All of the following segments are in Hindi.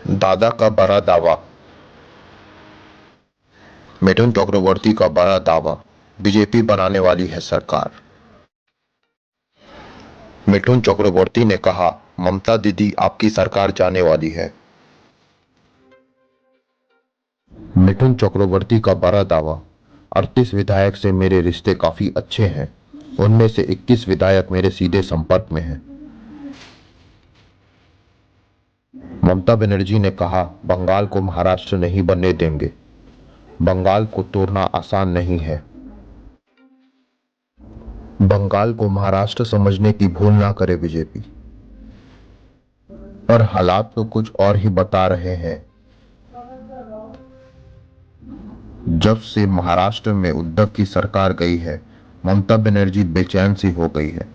दादा का बड़ा दावा। मिथुन चक्रवर्ती का बड़ा दावा, बीजेपी बनाने वाली है सरकार। मिथुन चक्रवर्ती ने कहा, ममता दीदी आपकी सरकार जाने वाली है। मिथुन चक्रवर्ती का बड़ा दावा, 38 विधायक से मेरे रिश्ते काफी अच्छे हैं। उनमें से 21 विधायक मेरे सीधे संपर्क में हैं। ममता बनर्जी ने कहा, बंगाल को महाराष्ट्र नहीं बनने देंगे। बंगाल को तोड़ना आसान नहीं है। बंगाल को महाराष्ट्र समझने की भूल ना करे बीजेपी। और हालात तो कुछ और ही बता रहे हैं। जब से महाराष्ट्र में उद्धव की सरकार गई है, ममता बनर्जी बेचैन सी हो गई है,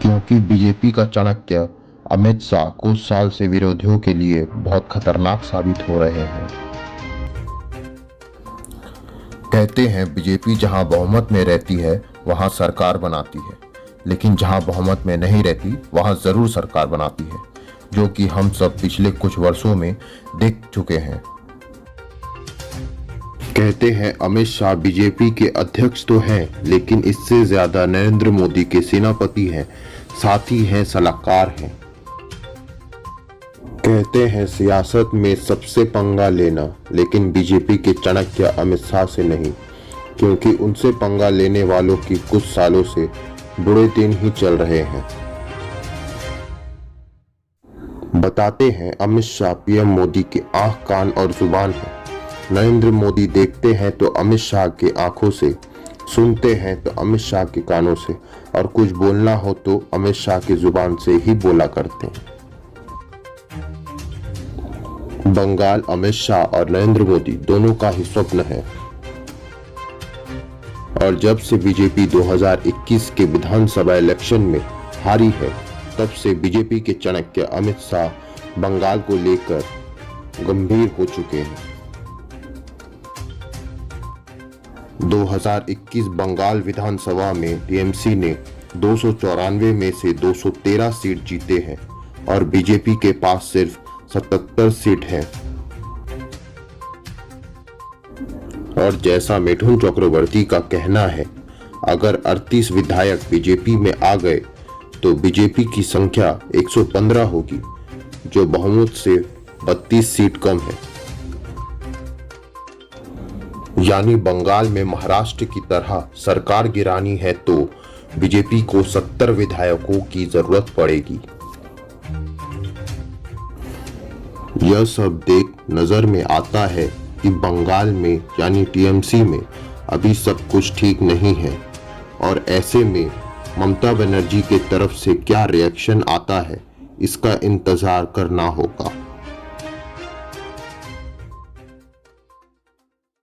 क्योंकि बीजेपी का चाणक्य अमित शाह कुछ साल से विरोधियों के लिए बहुत खतरनाक साबित हो रहे हैं। कहते हैं बीजेपी जहां बहुमत में रहती है वहां सरकार बनाती है, लेकिन जहां बहुमत में नहीं रहती वहां जरूर सरकार बनाती है, जो कि हम सब पिछले कुछ वर्षों में देख चुके हैं। कहते हैं अमित शाह बीजेपी के अध्यक्ष तो हैं, लेकिन इससे ज्यादा नरेंद्र मोदी के सेनापति हैं, साथी हैं, सलाहकार हैं। कहते हैं सियासत में सबसे पंगा लेना, लेकिन बीजेपी के चाणक्य अमित शाह से नहीं, क्योंकि उनसे पंगा लेने वालों की कुछ सालों से बुरे दिन ही चल रहे हैं। बताते हैं अमित शाह पीएम मोदी के आंख, कान और जुबान है। नरेंद्र मोदी देखते हैं तो अमित शाह के आंखों से, सुनते हैं तो अमित शाह के कानों से, और कुछ बोलना हो तो अमित शाह की जुबान से ही बोला करते हैं। बंगाल अमित शाह और नरेंद्र मोदी दोनों का ही स्वप्न है। और जब से बीजेपी 2021 के विधानसभा इलेक्शन में हारी है, तब से बीजेपी के चाणक्य अमित शाह बंगाल को लेकर गंभीर हो चुके हैं। 2021 बंगाल विधानसभा में टीएमसी ने 294 में से 213 सीट जीते हैं और बीजेपी के पास सिर्फ 77 सीट है। और जैसा मिथुन चक्रवर्ती का कहना है, अगर 38 विधायक बीजेपी में आ गए तो बीजेपी की संख्या 115 होगी, जो बहुमत से 32 सीट कम है। यानी बंगाल में महाराष्ट्र की तरह सरकार गिरानी है तो बीजेपी को 70 विधायकों की जरूरत पड़ेगी। यह सब देख नजर में आता है कि बंगाल में यानी टीएमसी में अभी सब कुछ ठीक नहीं है, और ऐसे में ममता बनर्जी के तरफ से क्या रिएक्शन आता है, इसका इंतजार करना होगा।